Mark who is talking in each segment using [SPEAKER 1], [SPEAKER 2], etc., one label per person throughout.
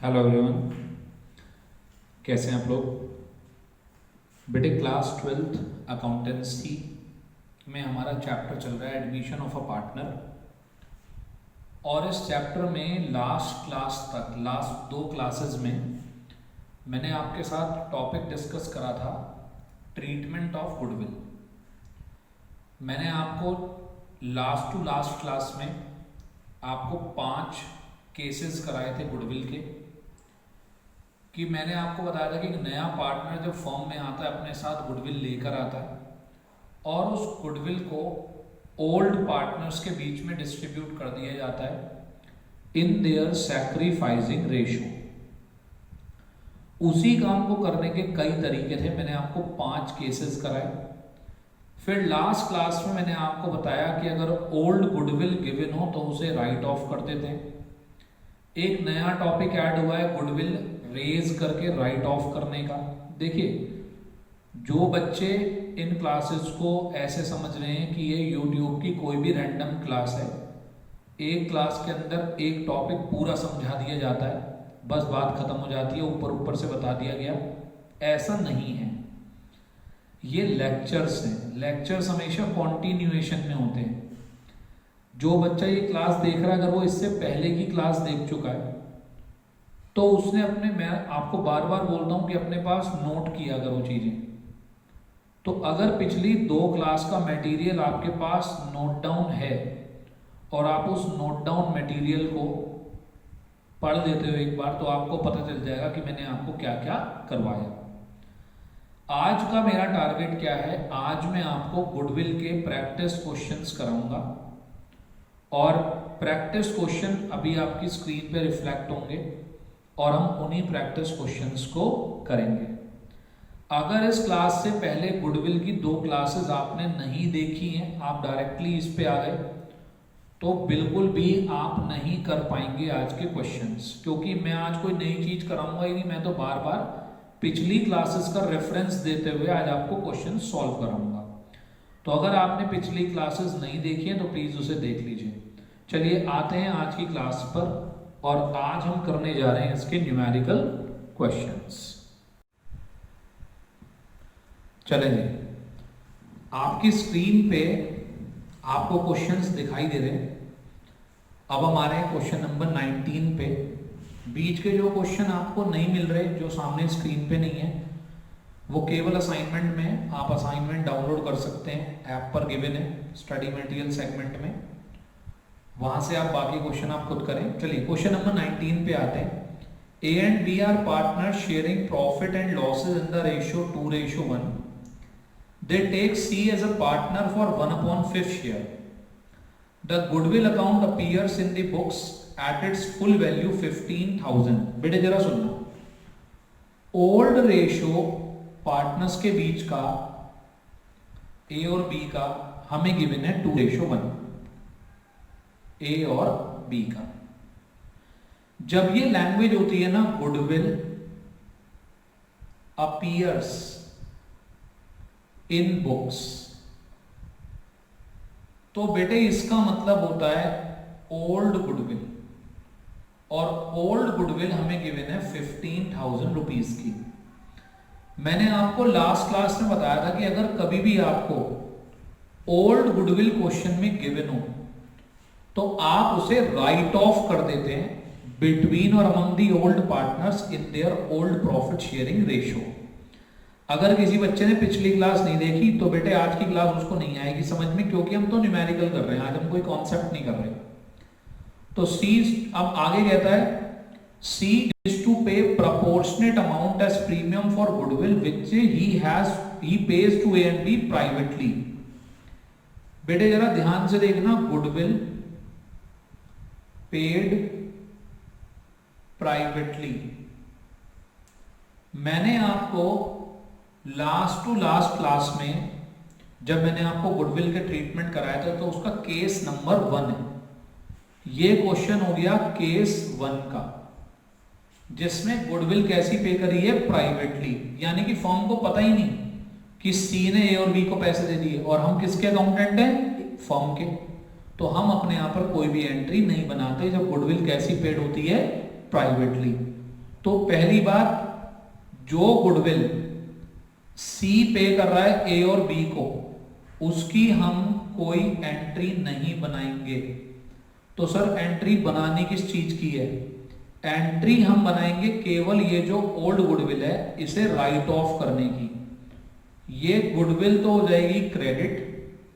[SPEAKER 1] Hello everyone, कैसे हैं आप लोग। बेटे क्लास 12th अकाउंटेंसी में हमारा चैप्टर चल रहा है एडमिशन ऑफ अ पार्टनर। और इस चैप्टर में लास्ट क्लास तक, लास्ट 2 क्लासेस में मैंने आपके साथ टॉपिक डिस्कस करा था ट्रीटमेंट ऑफ गुडविल। मैंने आपको लास्ट टू लास्ट क्लास में आपको 5 केसेस कराए थे गुडविल के, कि मैंने आपको बताया था कि एक नया पार्टनर जब फर्म में आता है अपने साथ गुडविल लेकर आता है और उस गुडविल को ओल्ड पार्टनर्स के बीच में डिस्ट्रीब्यूट कर दिया जाता है इन देयर सैक्रिफाइसिंग रेशियो। उसी काम को करने के कई तरीके थे, मैंने आपको 5 केसेस कराए। फिर लास्ट क्लास में मैंने आपको बताया कि अगर ओल्ड गुडविल गिवन हो तो उसे राइट ऑफ कर देते हैं। एक नया टॉपिक ऐड हुआ है गुडविल रेज करके राइट ऑफ करने का। देखिए, जो बच्चे इन क्लासेस को ऐसे समझ रहे हैं कि ये यूट्यूब की कोई भी रैंडम क्लास है, एक क्लास के अंदर एक टॉपिक पूरा समझा दिया जाता है, बस बात खत्म हो जाती है, ऊपर ऊपर से बता दिया गया, ऐसा नहीं है। ये लेक्चर्स हैं। लेक्चर्स हमेशा कॉन्टिन्यूएशन में होते हैं। जो बच्चा ये क्लास देख रहा है, अगर वो इससे पहले की क्लास देख चुका है तो उसने मैं आपको बार बार बोलता हूं कि अपने पास नोट किया करो चीजें। तो अगर पिछली 2 क्लास का मटेरियल आपके पास नोट डाउन है और आप उस नोट डाउन मटेरियल को पढ़ लेते हो एक बार, तो आपको पता चल जाएगा कि मैंने आपको क्या क्या करवाया। आज का मेरा टारगेट क्या है, आज मैं आपको गुडविल के प्रैक्टिस क्वेश्चंस कराऊंगा और प्रैक्टिस क्वेश्चन अभी आपकी स्क्रीन पे रिफ्लेक्ट होंगे और हम उन्हीं प्रैक्टिस क्वेश्चंस को करेंगे। अगर इस क्लास से पहले गुडविल की 2 क्लासेस आपने नहीं देखी हैं, आप डायरेक्टली इस पे आ गए, तो बिल्कुल भी आप नहीं कर पाएंगे आज के क्वेश्चंस, क्योंकि मैं आज कोई नई चीज कराऊंगा ही नहीं। मैं तो बार बार पिछली क्लासेस का रेफरेंस देते हुए आज आपको क्वेश्चन सॉल्व कराऊंगा। तो अगर आपने पिछली क्लासेस नहीं देखी है तो प्लीज उसे देख लीजिए। चलिए आते हैं आज की क्लास पर, और आज हम करने जा रहे हैं इसके न्यूमेरिकल क्वेश्चंस। चलेंगे, आपकी स्क्रीन पे आपको क्वेश्चंस दिखाई दे रहे हैं। अब हमारे क्वेश्चन नंबर 19 पे। बीच के जो क्वेश्चन आपको नहीं मिल रहे, जो सामने स्क्रीन पे नहीं है, वो केवल असाइनमेंट में, आप असाइनमेंट डाउनलोड कर सकते हैं, ऐप पर गिवन है स्टडी मटेरियल सेगमेंट में, वहां से आप बाकी क्वेश्चन आप खुद करें। चलिए क्वेश्चन नंबर 19 पे आते हैं। A and B are partner sharing profit and losses in the ratio 2:1। They take C as a partner for 1/5 share. The goodwill account appears in the books at its full value 15,000। बेटे जरा सुनना, old ratio partners के बीच का, ए और B का, हमें given है 2:1, ए और बी का। जब ये लैंग्वेज होती है ना, गुडविल अपीयर्स इन बुक्स, तो बेटे इसका मतलब होता है ओल्ड गुडविल, और ओल्ड गुडविल हमें गिवन है 15,000 रुपीज की। मैंने आपको लास्ट क्लास में बताया था कि अगर कभी भी आपको ओल्ड गुडविल क्वेश्चन में गिवन हो तो आप उसे राइट ऑफ कर देते हैं बिटवीन और among the old partners in their old profit sharing ratio. अगर किसी बच्चे ने पिछली क्लास नहीं देखी तो बेटे आज की क्लास उसको नहीं आएगी समझ में, क्योंकि हम तो न्यूमेरिकल कर रहे हैं, आज हम कोई कॉन्सेप्ट नहीं कर रहे। तो सी, अब आगे कहता है C is to pay proportionate amount as premium for goodwill which he pays to A and B privately. बेटे जरा ध्यान से देखना, गुडविल पेड प्राइवेटली। मैंने आपको लास्ट टू लास्ट क्लास में जब मैंने आपको गुडविल के ट्रीटमेंट कराया था तो उसका केस नंबर 1 है। ये क्वेश्चन हो गया केस 1 का, जिसमें गुडविल कैसी पे करी है, प्राइवेटली, यानी कि फर्म को पता ही नहीं कि सी ने ए और बी को पैसे दे दिए, और हम किसके अकाउंटेंट हैं, फर्म के। तो हम अपने यहां पर कोई भी एंट्री नहीं बनाते जब गुडविल कैसी पेड होती है, प्राइवेटली। तो पहली बात, जो गुडविल सी पे कर रहा है ए और बी को, उसकी हम कोई एंट्री नहीं बनाएंगे। तो सर एंट्री बनानी किस चीज की है? एंट्री हम बनाएंगे केवल ये जो ओल्ड गुडविल है इसे राइट ऑफ करने की। ये गुडविल तो हो जाएगी क्रेडिट,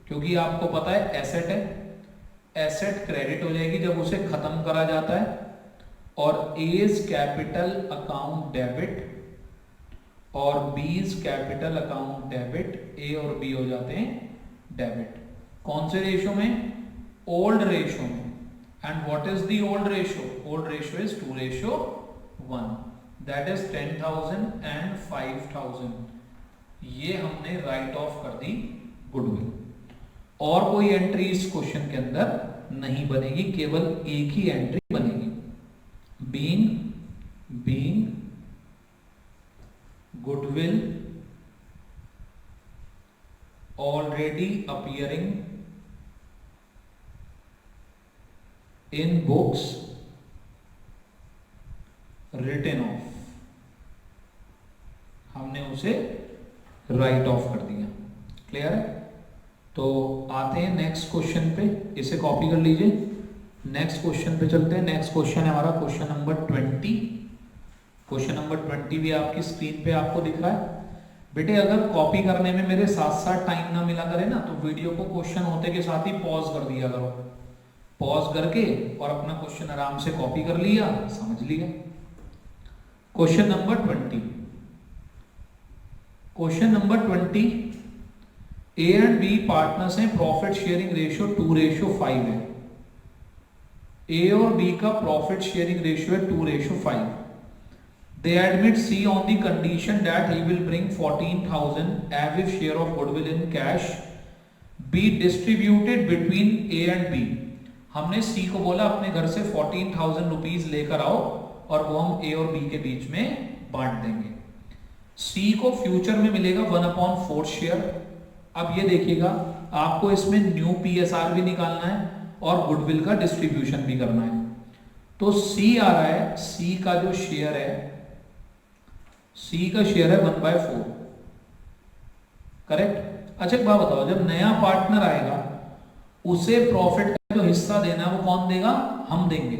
[SPEAKER 1] क्योंकि आपको पता है एसेट है, एसेट क्रेडिट हो जाएगी जब उसे खत्म करा जाता है। और एज कैपिटल अकाउंट डेबिट और बीज कैपिटल अकाउंट डेबिट, ए और बी हो जाते हैं डेबिट। कौन से रेशो में? ओल्ड रेशो में। And what is the old ratio? Old ratio is 2:1, that is 10,000 and 5,000। ये हमने राइट ऑफ कर दी गुडविल। और कोई एंट्री इस क्वेश्चन के अंदर नहीं बनेगी, केवल एक ही एंट्री बनेगी, being goodwill already appearing in books written off, हमने उसे राइट ऑफ कर दिया। क्लियर है? तो आते हैं नेक्स्ट क्वेश्चन पे, इसे कॉपी कर लीजिए। नेक्स्ट क्वेश्चन पे चलते हैं। नेक्स्ट क्वेश्चन है हमारा क्वेश्चन नंबर 20। क्वेश्चन नंबर 20 भी आपकी स्क्रीन पे आपको दिख रहा है। बेटे अगर कॉपी करने में मेरे साथ साथ टाइम ना मिला करे ना, तो वीडियो को क्वेश्चन होते के साथ ही पॉज कर दिया करो। पॉज करके और अपना क्वेश्चन आराम से कॉपी कर लिया, समझ लिया। Question number 20। Question number 20, A and B partners हैं, प्रॉफिट शेयरिंग रेशियो 2:5 है। ए और बी का प्रॉफिट शेयरिंग रेशियो है 2:5। They admit C on the condition that he will bring 14,000 average share of goodwill in cash be distributed between A and B। हमने C को बोला अपने घर से 14,000 रुपीज लेकर आओ और वो हम A और B के बीच में बांट देंगे। C को फ्यूचर में मिलेगा 1/4 शेयर। अब ये देखिएगा, आपको इसमें न्यू PSR भी निकालना है और गुडविल का डिस्ट्रीब्यूशन भी करना है। तो C आ रहा है, C का जो शेयर है, C का शेयर है 1/4, करेक्ट। अच्छा एक बात बताओ, जब नया पार्टनर आएगा उसे प्रॉफिट का जो हिस्सा देना है वो कौन देगा? हम देंगे।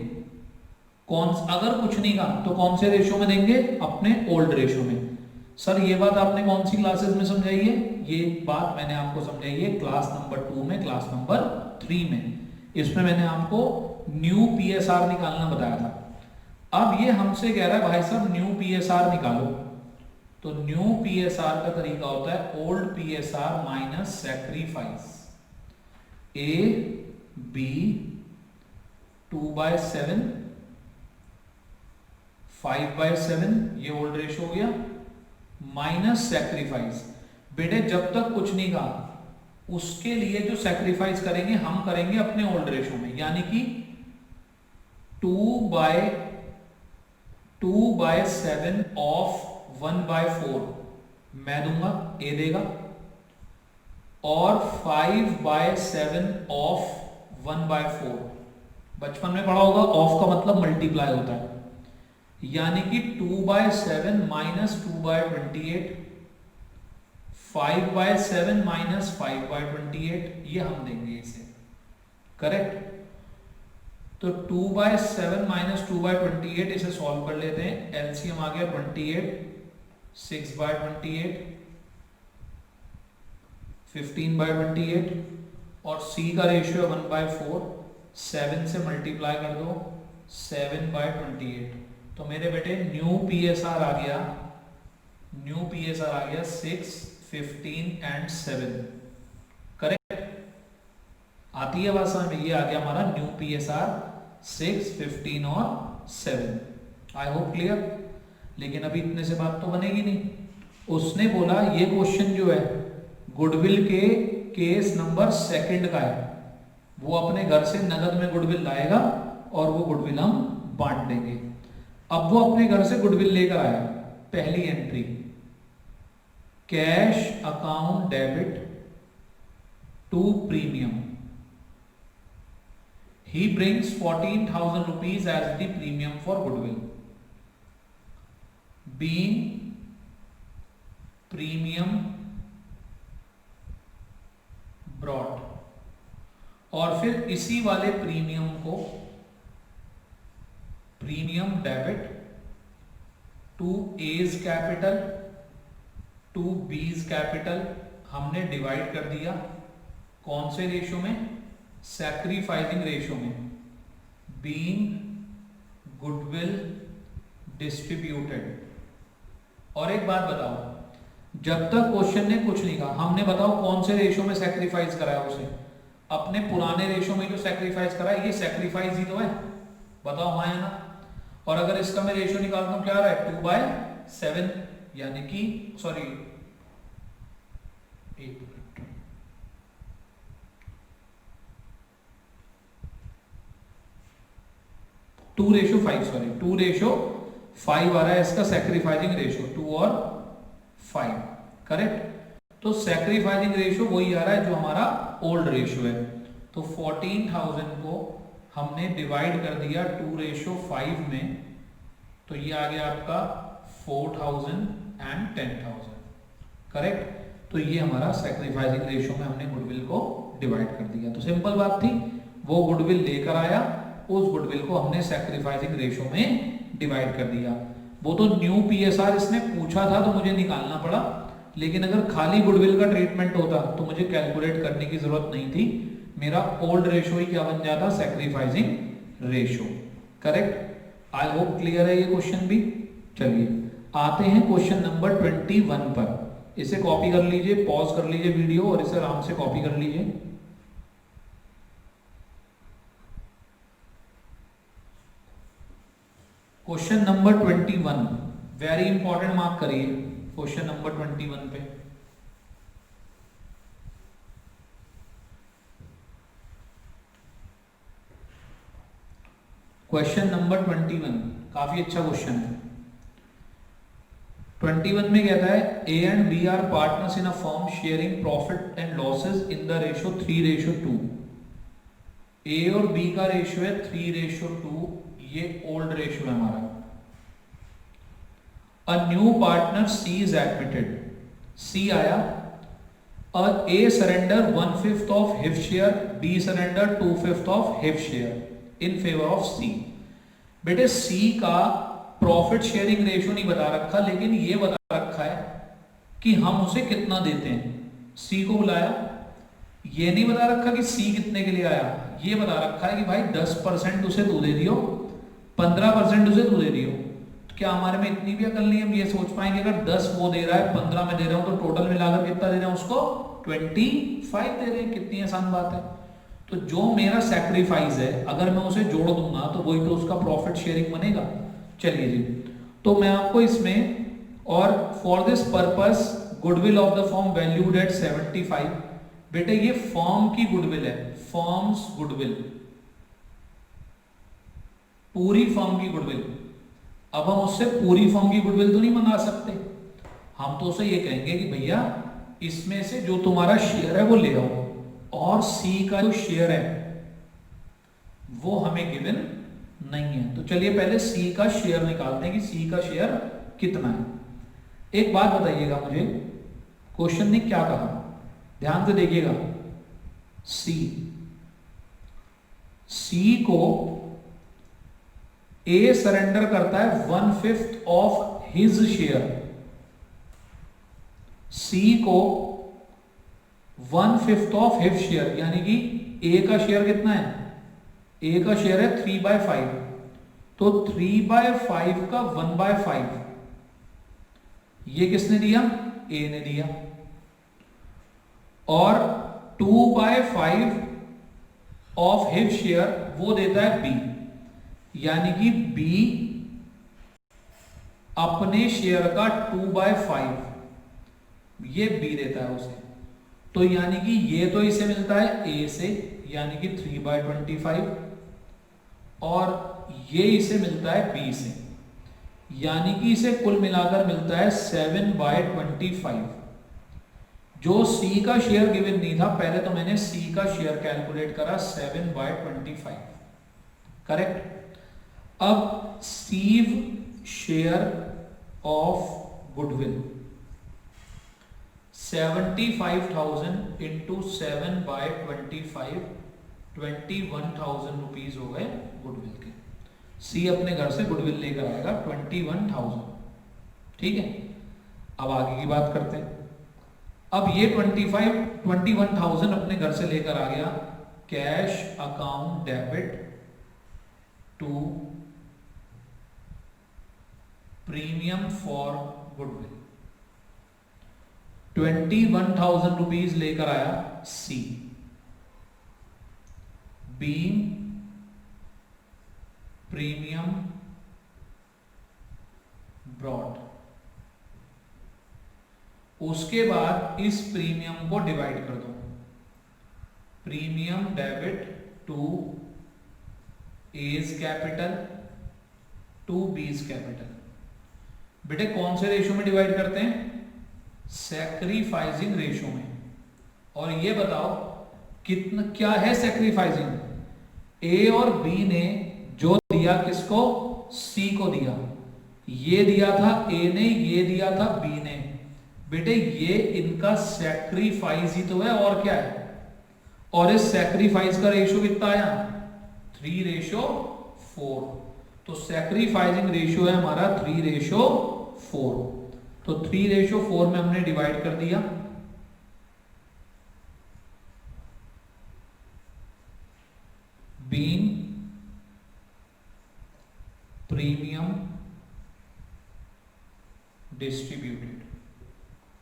[SPEAKER 1] कौन, अगर कुछ नहीं कहा तो कौन से रेशो में देंगे? अपने ओल्ड रेशो में। सर ये बात आपने कौन सी क्लासेस में समझाई है? ये बात मैंने आपको समझाई है क्लास नंबर 2 में, क्लास नंबर 3 में। इसमें मैंने आपको न्यू PSR निकालना बताया था। अब ये हमसे कह रहा है भाई साहब न्यू PSR निकालो। तो न्यू PSR का तरीका होता है old PSR minus sacrifice. A B 2/7 5/7, ये ओल्ड रेशो हो गया, माइनस सैक्रिफाइस। बेटे जब तक कुछ नहीं कहा उसके लिए जो सैक्रिफाइस करेंगे हम करेंगे अपने ओल्ड रेशो में, यानी कि 2/7 ऑफ 1/4 मैं दूंगा, ए देगा, और 5/7 ऑफ 1/4। बचपन में पढ़ा होगा ऑफ का मतलब मल्टीप्लाई होता है, यानी कि 2/7 माइनस 2/28, 5/7 माइनस 5/28, ये हम देंगे इसे, करेक्ट। तो 2/7 माइनस 2/28 इसे सॉल्व कर लेते हैं। एलसीएम आ गया 28, 6/28, 15/28, और C का रेशियो है 1/4, 7 से मल्टीप्लाई कर दो, 7/28। तो मेरे बेटे न्यू PSR आ गया, न्यू PSR आ गया 6, 15 एंड 7, करेक्ट। आती है बात समझ में? ये आ गया हमारा न्यू PSR 6, 15 और 7। I hope clear. लेकिन अभी इतने से बात तो बनेगी नहीं। उसने बोला ये क्वेश्चन जो है गुडविल के केस नंबर 2 का है, वो अपने घर से नगद में गुडविल लाएगा और वो गुडविल हम बांट देंगे। अब वो अपने घर से गुडविल लेकर आया, पहली entry cash account debit to premium, he brings 14,000 rupees as the premium for goodwill। Being premium brought, और फिर इसी वाले प्रीमियम को premium debit to A's capital to B's capital हमने डिवाइड कर दिया कौन से रेशो में, सैक्रिफाइसिंग रेशो में, बीइंग गुडविल डिस्ट्रीब्यूटेड। और एक बात बताओ, जब तक क्वेश्चन ने कुछ नहीं कहा, हमने बताओ कौन से रेशो में सैक्रिफाइस कराया उसे, अपने पुराने रेशो में जो सैक्रिफाइस कराया, ये सैक्रिफाइस ही तो है, बताओ हाँ या ना। और अगर इसका मैं रेशो निकालता हूं, क्या आ रहा है 2/7, यानी कि सॉरी 2:5, सॉरी 2:5 आ रहा है इसका सैक्रिफाइसिंग रेशो, 2 और 5, करेक्ट। तो सैक्रिफाइसिंग रेशो वही आ रहा है जो हमारा ओल्ड रेशो है। तो 14,000 को हमने डिवाइड कर दिया 2:5 में, तो ये आ गया आपका 4,000 एंड 10,000, करेक्ट। तो ये हमारा सैक्रिफाइसिंग रेशो में हमने गुडविल को डिवाइड कर दिया। तो सिंपल बात थी, वो गुडविल लेकर आया, उस गुडविल को हमने सैक्रिफाइसिंग रेशो में डिवाइड कर दिया। वो तो न्यू पीएसआर इसने पूछा था तो मुझे निकालना पड़ा, लेकिन अगर खाली गुडविल का ट्रीटमेंट होता तो मुझे कैलकुलेट करने की जरूरत नहीं थी, मेरा ओल्ड रेशो ही क्या बन जाता, sacrificing ratio, correct. I hope clear है ये क्वेश्चन भी। चलिए आते हैं क्वेश्चन नंबर 21 पर। इसे कॉपी कर लीजिए, पॉज कर लीजिए वीडियो और इसे आराम से कॉपी कर लीजिए। Question number 21 very important, mark करिए क्वेश्चन नंबर 21 पे। क्वेश्चन नंबर 21 काफी अच्छा क्वेश्चन है। 21 में कहता है A and B are partners in a firm sharing profit and losses in the ratio 3:2। A और बी का रेशो है 3:2, ये ओल्ड रेशो है हमारा। A new partner C is admitted, C आया, और A surrender 1/5 of his share, B surrender 2/5 of his share in favour of C. बेटे C का प्रॉफिट शेयरिंग रेशो नहीं बता रखा, लेकिन ये बता रखा है कि हम उसे कितना देते हैं। सी को बुलाया, ये नहीं बता रखा कि सी कितने के लिए आया, ये बता रखा है कि भाई 10% उसे तू दे दियो, 15% उसे तू दे दियो। तो क्या हमारे में इतनी भी अकल नहीं, हम ये सोच पाएंगे अगर 10 वो दे रहा है 15 में दे रहा हूं तो टोटल मिलाकर कितना दे रहे हैं उसको, 25 दे रहे हैं। कितनी आसान बात है। तो जो मेरा सैक्रिफाइस है अगर मैं उसे जोड़ दूंगा तो वही तो उसका प्रॉफिट शेयरिंग बनेगा। चलिए जी, तो मैं आपको इसमें, और for this purpose goodwill of the firm valued at 75। बेटे ये फर्म की गुडविल है, फर्म्स गुडविल, पूरी फर्म की गुडविल। अब हम उससे पूरी फर्म की गुडविल तो नहीं मंगा सकते, हम तो उसे ये कहेंगे कि भैया इसमें से जो तुम्हारा शेयर है वो ले आओ, और सी का जो शेयर है वो हमें गिवन नहीं है। तो चलिए पहले सी का शेयर निकालते हैं कि सी का शेयर कितना है। एक बात बताइएगा मुझे, क्वेश्चन ने क्या कहा, ध्यान से देखिएगा। सी को ए सरेंडर करता है 1/5 ऑफ हिज शेयर, सी को 1/5 ऑफ हिज शेयर, यानी कि ए का शेयर कितना है, ए का शेयर है 3/5, तो 3/5 का 1/5 ये किसने दिया, ए ने दिया, और 2/5 ऑफ हिज शेयर वो देता है बी, यानी कि बी अपने शेयर का 2/5 ये बी देता है उसे। तो यानी कि ये तो इसे मिलता है ए से, यानी कि 3/25, और ये इसे मिलता है बी से, यानी कि इसे कुल मिलाकर मिलता है 7/25। जो सी का शेयर गिवन नहीं था, पहले तो मैंने सी का शेयर कैलकुलेट करा 7/25, करेक्ट। अब C's share of goodwill 75,000 into 7/25 21,000 rupees हो गए गुडविल के। सी अपने घर से गुडविल लेकर आएगा 21,000, ठीक है। अब आगे की बात करते हैं। अब ये 21,000 अपने घर से लेकर आ गया, cash account debit to premium for goodwill. 21,000 rupees लेकर आया सी, बीइंग प्रीमियम ब्रॉड। उसके बाद इस प्रीमियम को डिवाइड कर दो, premium debit to A's capital to B's capital. बेटे कौन से रेशियो में डिवाइड करते हैं? सैक्रिफाइसिंग रेशियो में। और ये बताओ कितना क्या है सैक्रिफाइसिंग? ए और बी ने जो दिया किसको? सी को दिया। ये दिया था ए ने, ये दिया था बी ने। बेटे ये इनका सैक्रिफाइस ही तो है, और क्या है? और इस सैक्रिफाइस का रेशियो कितना आया? 3:4। तो सैक्रिफाइसिंग रेशियो है हमारा 3:4। तो 3:4 में हमने डिवाइड कर दिया। Being premium distributed.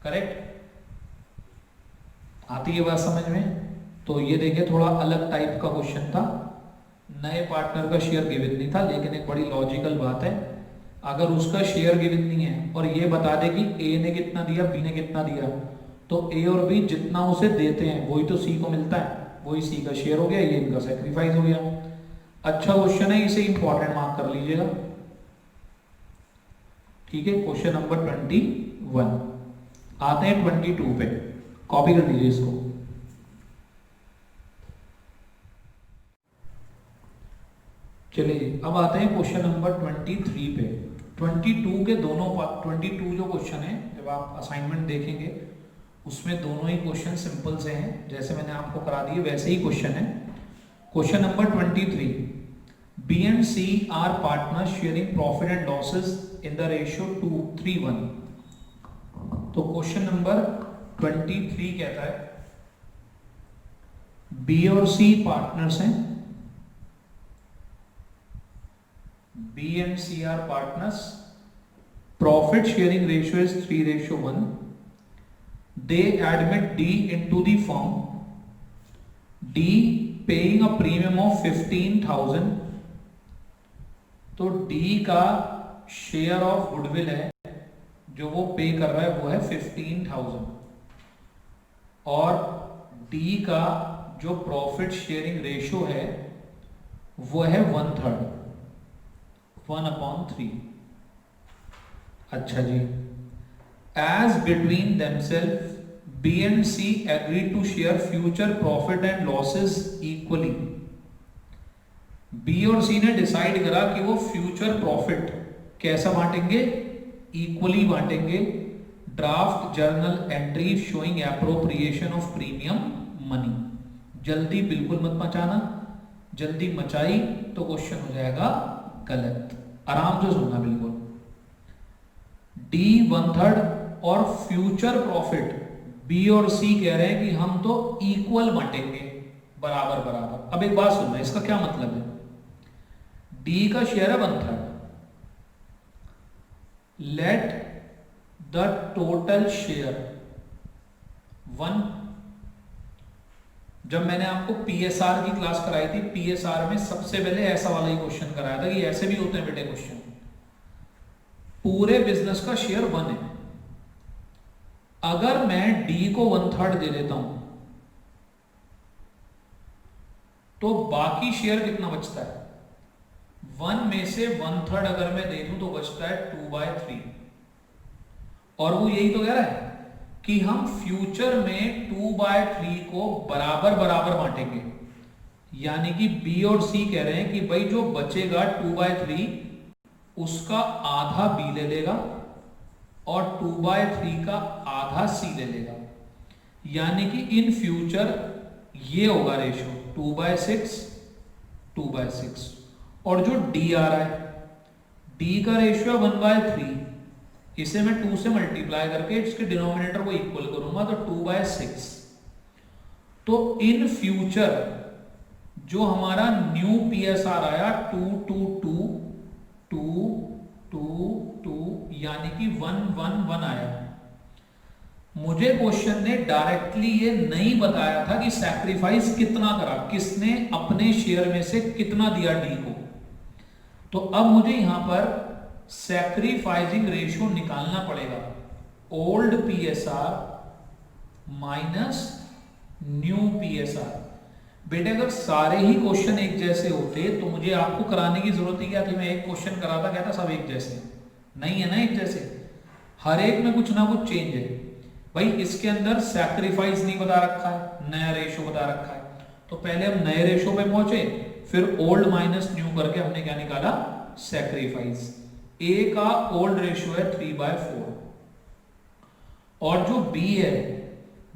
[SPEAKER 1] करेक्ट? आती है बात समझ में? तो ये देखिए थोड़ा अलग टाइप का क्वेश्चन था, नए पार्टनर का शेयर गिवन नहीं था, लेकिन एक बड़ी लॉजिकल बात है। अगर उसका शेयर गिवन नहीं है और ये बता दे कि ए ने कितना दिया, बी ने कितना दिया, तो ए और बी जितना उसे देते हैं वही तो सी को मिलता है, वही सी का शेयर हो गया, ये इनका सैक्रिफाइस हो गया। अच्छा क्वेश्चन है, इसे इंपॉर्टेंट मार्क कर लीजिएगा, ठीक है। Question number 21। आते हैं 22 पे, कॉपी कर लीजिए इसको। चलिए अब आते हैं क्वेश्चन नंबर 23 पे। 22 के दोनों 22 जो क्वेश्चन है, जब आप असाइनमेंट देखेंगे उसमें दोनों ही क्वेश्चन सिंपल से हैं, जैसे मैंने आपको करा दिए वैसे ही क्वेश्चन है। Question number 23, B and C are partner sharing profit and losses in the ratio 2:3:1। तो क्वेश्चन नंबर 23 कहता है बी और सी पार्टनर्स हैं, B and C are partners. Profit sharing ratio is 3:1. They admit D into the firm. D paying a premium of 15,000. तो D का share of goodwill है जो वो पे कर रहा है वो है 15,000, और D का जो प्रॉफिट शेयरिंग रेशियो है वो है 1/3, 1/3। अच्छा जी, as between themselves B and C agree to share future profit and losses equally। B और C ने डिसाइड करा कि वो फ्यूचर प्रॉफिट कैसा बांटेंगे? इक्वली बांटेंगे। Draft journal entry showing appropriation of premium money. जल्दी बिल्कुल मत मचाना, जल्दी मचाई तो क्वेश्चन हो जाएगा गलत। आराम से सुनना बिल्कुल। D 1/3 और फ्यूचर प्रॉफिट बी और सी कह रहे हैं कि हम तो इक्वल बांटेंगे, बराबर बराबर। अब एक बात सुनना, इसका क्या मतलब है? D का शेयर है 1/3। Let the total share 1। जब मैंने आपको पीएसआर की क्लास कराई थी, पीएसआर में सबसे पहले ऐसा वाला ही क्वेश्चन कराया था कि ऐसे भी होते हैं बेटे क्वेश्चन। पूरे बिजनेस का शेयर 1 है। अगर मैं डी को 1/3 दे देता हूं तो बाकी शेयर कितना बचता है? 1 में से 1/3 अगर मैं दे दूं तो बचता है 2/3। और वो यही तो कह रहा है कि हम फ्यूचर में 2/3 को बराबर बराबर बांटेंगे। यानी कि बी और सी कह रहे हैं कि भाई जो बचेगा 2/3 उसका आधा बी ले लेगा और 2/3 का आधा सी ले लेगा, यानी कि इन फ्यूचर ये होगा रेशो 2/6 2/6। और जो डी आ रहा है, डी का रेशियो है 1/3, इसे मैं 2 से मल्टीप्लाई करके इसके डिनोमिनेटर को इक्वल करूंगा तो 2/6। तो इन फ्यूचर जो हमारा न्यू पीएसआर आया 2 2 2 2 2 2 यानी कि 1 1 1 आया। मुझे क्वेश्चन ने डायरेक्टली ये नहीं बताया था कि सैक्रिफाइस कितना करा, किसने अपने शेयर में से कितना दिया डी को। तो अब मुझे यहां पर सैक्रिफाइसिंग रेशियो निकालना पड़ेगा, old PSR minus new PSR. बेटे अगर सारे ही क्वेश्चन एक जैसे होते तो मुझे आपको कराने की जरूरत ही क्या थी, मैं एक क्वेश्चन कराता कहता सब एक जैसे, नहीं है ना एक जैसे, हर एक में कुछ ना कुछ चेंज है। भाई इसके अंदर सैक्रिफाइस नहीं बता रखा है, नया रेशो बता रखा है, तो पहले हम नए रेशो पे पहुंचे, फिर ओल्ड माइनस न्यू करके हमने क्या निकाला, सैक्रिफाइस। ए का ओल्ड रेशो है 3/4 और जो बी है,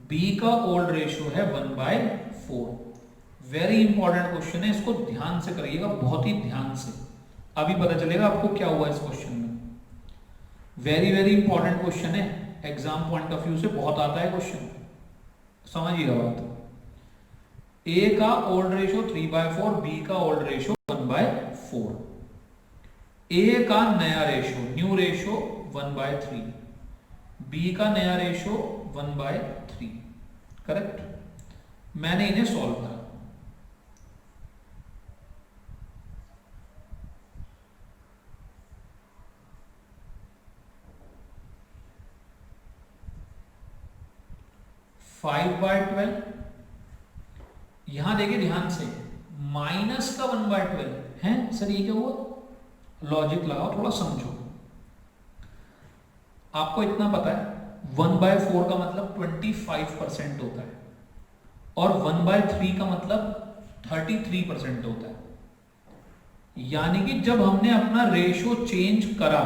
[SPEAKER 1] बी का ओल्ड रेशो है 1/4। वेरी इंपॉर्टेंट क्वेश्चन है, इसको ध्यान से करिएगा, बहुत ही ध्यान से, अभी पता चलेगा आपको क्या हुआ इस क्वेश्चन में। वेरी वेरी इंपॉर्टेंट क्वेश्चन है, एग्जाम पॉइंट ऑफ व्यू से बहुत आता है क्वेश्चन, समझिएगा बात। ए का ओल्ड रेशो 3/4, बी का ओल्ड रेशो 1/4। ए का नया रेशो, न्यू रेशो 1/3, बी का नया रेशो 1/3, करेक्ट। मैंने इन्हें सॉल्व करा, फाइव बाय 12, यहां देखिए ध्यान से, माइनस का 1/12 है सर, ये क्या हुआ, लॉजिक लगाओ थोड़ा समझो। आपको इतना पता है 1/4 का मतलब 25% होता है और 1/3 का मतलब 33% होता है। यानी कि जब हमने अपना रेशो चेंज करा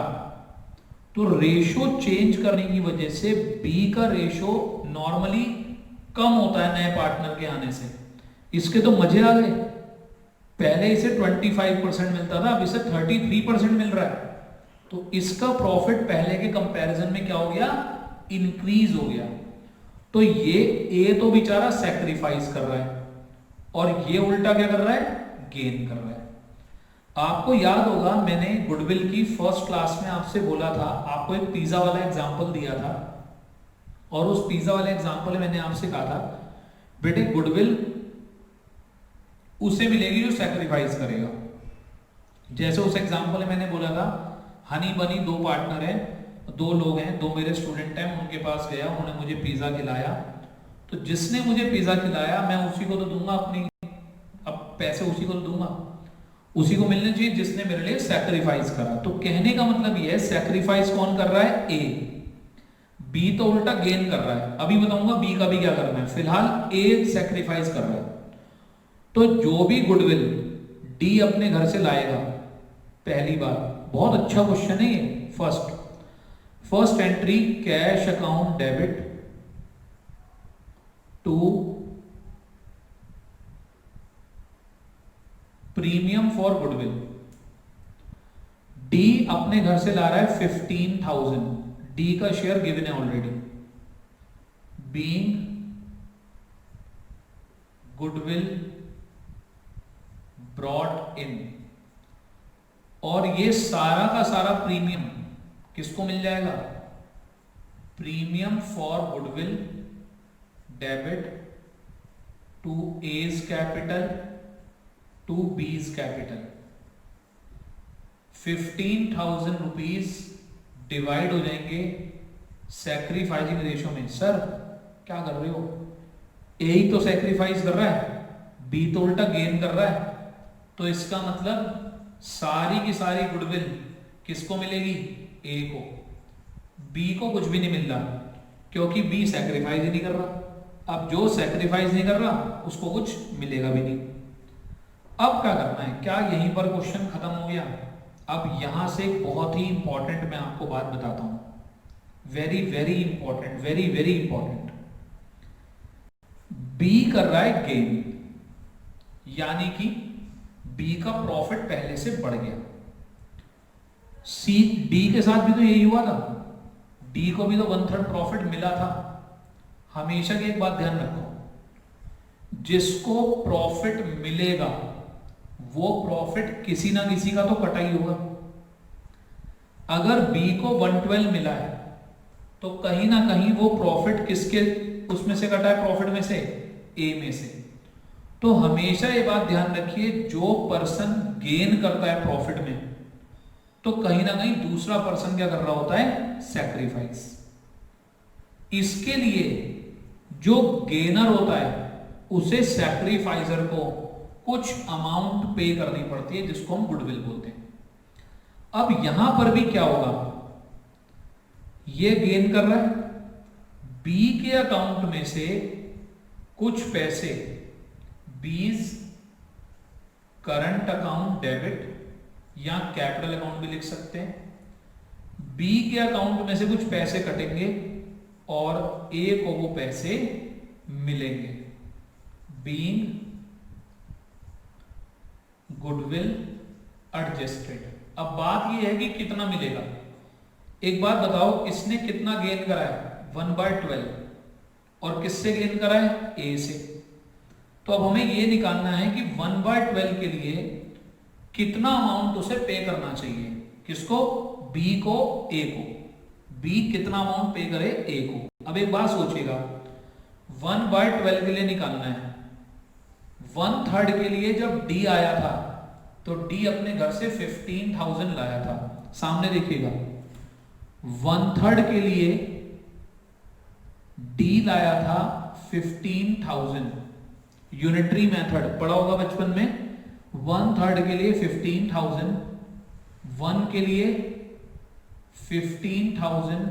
[SPEAKER 1] तो रेशो चेंज करने की वजह से बी का रेशो नॉर्मली कम होता है नए पार्टनर के आने से। इसके तो मजे आ गए, पहले इसे 25% मिलता था, अब इसे 33% मिल रहा है, तो इसका प्रॉफिट पहले के कंपैरिजन में क्या हो गया, इंक्रीज हो गया। तो ये ए तो बेचारा सैक्रिफाइस कर रहा है और ये उल्टा क्या कर रहा है, गेन कर रहा है। आपको याद होगा मैंने गुडविल की फर्स्ट क्लास में आपसे बोला था, आपको एक पिज्जा वाला एग्जांपल दिया था और उस पिज्जा वाले एग्जांपल में मैंने आपसे कहा था बेटे गुडविल उसे मिलेगी जो सैक्रिफाइस करेगा। जैसे उस एग्जांपल में मैंने बोला था, हनी बनी दो पार्टनर हैं, दो लोग हैं, दो मेरे स्टूडेंट हैं, उनके पास गया, उन्होंने मुझे पिज्जा खिलाया, तो जिसने मुझे पिज्जा खिलाया मैं उसी को तो दूंगा, अपनी अब पैसे उसी को तो दूंगा, उसी को मिलने चाहिए जिसने मेरे लिए सैक्रिफाइस करा। तो कहने का मतलब ये है सैक्रिफाइस कौन कर रहा है, ए, बी तो उल्टा गेन कर रहा है। अभी बताऊंगा बी का भी क्या करना है, फिलहाल ए सैक्रिफाइस कर रहा है। तो जो भी गुडविल डी अपने घर से लाएगा, पहली बात, बहुत अच्छा क्वेश्चन है ये, first entry cash account debit to premium for goodwill. D अपने घर से ला रहा है 15,000, डी का शेयर गिवन है already, being goodwill brought in, और ये सारा का सारा प्रीमियम किसको मिल जाएगा, premium for goodwill debit to A's capital to B's capital. 15,000 rupees divide हो जाएंगे सैक्रिफाइसिंग रेशो में। सर क्या कर रहे हो, ए ही तो सैक्रिफाइस कर रहा है, बी तो उल्टा गेन कर रहा है, तो इसका मतलब सारी की सारी गुडविल किसको मिलेगी, ए को, बी को कुछ भी नहीं मिल रहा क्योंकि बी सैक्रिफाइस ही नहीं कर रहा। अब जो सैक्रिफाइस नहीं कर रहा उसको कुछ मिलेगा भी नहीं। अब क्या करना है, क्या यहीं पर क्वेश्चन खत्म हो गया? अब यहां से एक बहुत ही इंपॉर्टेंट मैं आपको बात बताता हूं। Very very important, very very important. B कर रहा है गेन, यानी कि बी का प्रॉफिट पहले से बढ़ गया। सी डी के साथ भी तो यही हुआ था, डी को भी तो 1/3 प्रॉफिट मिला था। हमेशा की एक बात ध्यान रखो, जिसको प्रॉफिट मिलेगा वो प्रॉफिट किसी ना किसी का तो कटा ही होगा। अगर बी को 112 मिला है तो कहीं ना कहीं वो प्रॉफिट किसके उसमें से कटा है, प्रॉफिट में से, ए में से। तो हमेशा ये बात ध्यान रखिए, जो पर्सन गेन करता है प्रॉफिट में तो कहीं ना कहीं दूसरा पर्सन क्या कर रहा होता है, सैक्रिफाइस। इसके लिए जो गेनर होता है उसे सैक्रिफाइजर को कुछ अमाउंट पे करनी पड़ती है, जिसको हम गुडविल बोलते हैं। अब यहां पर भी क्या होगा, ये गेन कर रहा है, बी के अकाउंट में से कुछ पैसे बीज करंट अकाउंट डेबिट या कैपिटल अकाउंट भी लिख सकते हैं। बी के अकाउंट में से कुछ पैसे कटेंगे और ए को वो पैसे मिलेंगे। Being goodwill adjusted. अब बात यह है कि कितना मिलेगा। एक बात बताओ, इसने कितना गेन करा है, 1/12, और किससे गेन करा है, ए से। तो अब हमें यह निकालना है कि 1/12 के लिए कितना अमाउंट उसे पे करना चाहिए, किसको, बी को, ए को। बी कितना अमाउंट पे करे, ए को। अब एक बात सोचिएगा, 1/12 के लिए निकालना है, 1/3 के लिए जब डी आया था तो डी अपने घर से 15,000 लाया था। सामने देखिएगा, 1/3 के लिए डी लाया था 15,000। यूनिटरी मेथड पढ़ा होगा बचपन में। 1/3 के लिए 15,000, 1 के लिए 15,000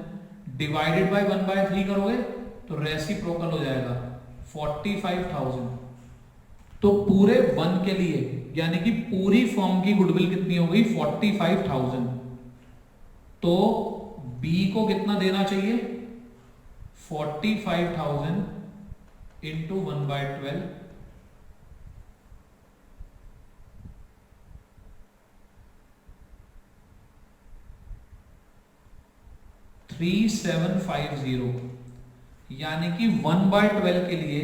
[SPEAKER 1] डिवाइडेड बाय 1/3 करोगे तो रेसिप्रोकल हो जाएगा 45,000। तो पूरे 1 के लिए यानी कि पूरी फर्म की गुडविल कितनी हो गई, 45,000। तो बी को कितना देना चाहिए, 45,000 इंटू 1/12, 3750। यानी कि 1/12 के लिए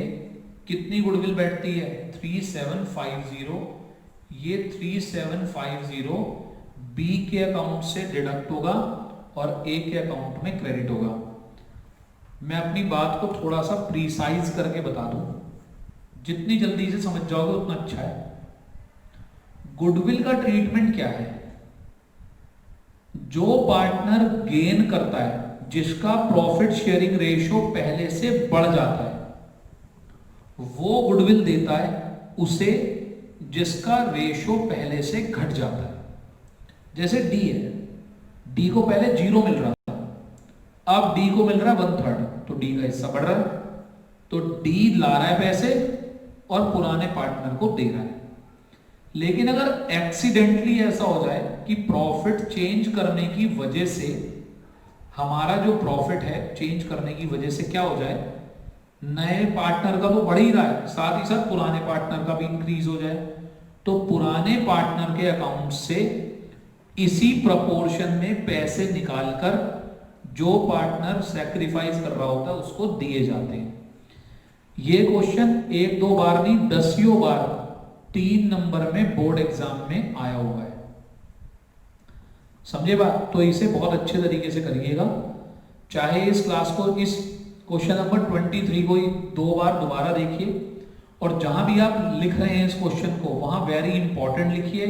[SPEAKER 1] कितनी गुडविल बैठती है, 3750। ये 3750 बी के अकाउंट से डिडक्ट होगा और ए के अकाउंट में क्रेडिट होगा। मैं अपनी बात को थोड़ा सा प्रीसाइज करके बता दूं, जितनी जल्दी से समझ जाओगे उतना अच्छा है। गुडविल का ट्रीटमेंट क्या है, जो पार्टनर गेन करता है, जिसका प्रॉफिट शेयरिंग रेशियो पहले से बढ़ जाता है, वो गुडविल देता है उसे जिसका रेशियो पहले से घट जाता है। जैसे डी है, डी को पहले 0 मिल रहा था, अब डी को मिल रहा है 1/3, तो डी का हिस्सा बढ़ रहा है। तो डी ला रहा है पैसे और पुराने पार्टनर को दे रहा है। लेकिन अगर एक्सीडेंटली ऐसा हो जाए कि प्रॉफिट चेंज करने की वजह से हमारा जो प्रॉफिट है चेंज करने की वजह से क्या हो जाए, नए पार्टनर का तो बढ़ ही रहा है, साथ ही साथ पुराने पार्टनर का भी इंक्रीज हो जाए, तो पुराने पार्टनर के अकाउंट से इसी प्रपोर्शन में पैसे निकालकर जो पार्टनर सैक्रिफाइस कर रहा होता है उसको दिए जाते हैं। ये क्वेश्चन 1-2 बार नहीं, 10 बार 3 नंबर में बोर्ड एग्जाम में आया हुआ है। समझे बात? तो इसे बहुत अच्छे तरीके से करिएगा। चाहे इस क्लास को, इस क्वेश्चन नंबर 23 को 2 बार दोबारा देखिए, और जहां भी आप लिख रहे हैं इस क्वेश्चन को वहां वेरी इंपॉर्टेंट लिखिए,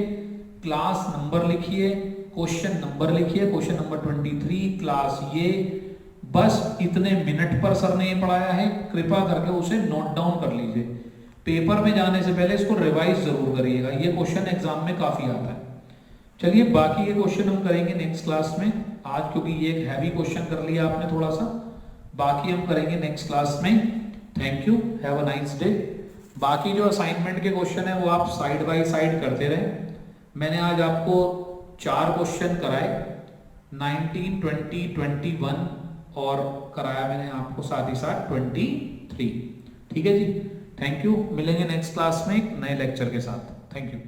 [SPEAKER 1] क्लास नंबर लिखिए, क्वेश्चन नंबर लिखिए, क्वेश्चन नंबर 23 क्लास ये। बस इतने मिनट पर सर ने ये पढ़ाया है, कृपया करके उसे नोट डाउन कर लीजिए। पेपर में जाने से पहले इसको रिवाइज जरूर करिएगा, ये क्वेश्चन एग्जाम में काफी आता है। चलिए बाकी ये क्वेश्चन हम करेंगे नेक्स्ट क्लास में आज, क्योंकि ये एक हैवी क्वेश्चन कर लिया आपने थोड़ा सा। बाकी हम करेंगे नेक्स्ट क्लास में। Thank you, have a nice day. बाकी जो असाइनमेंट के क्वेश्चन है वो आप साइड बाय साइड करते रहें। मैंने आज आपको 4 क्वेश्चन कराए, 19, 20, 21 और कराया मैंने आपको साथ ही साथ 23। ठीक है जी, थैंक यू। मिलेंगे नेक्स्ट क्लास में एक नए लेक्चर के साथ। Thank you.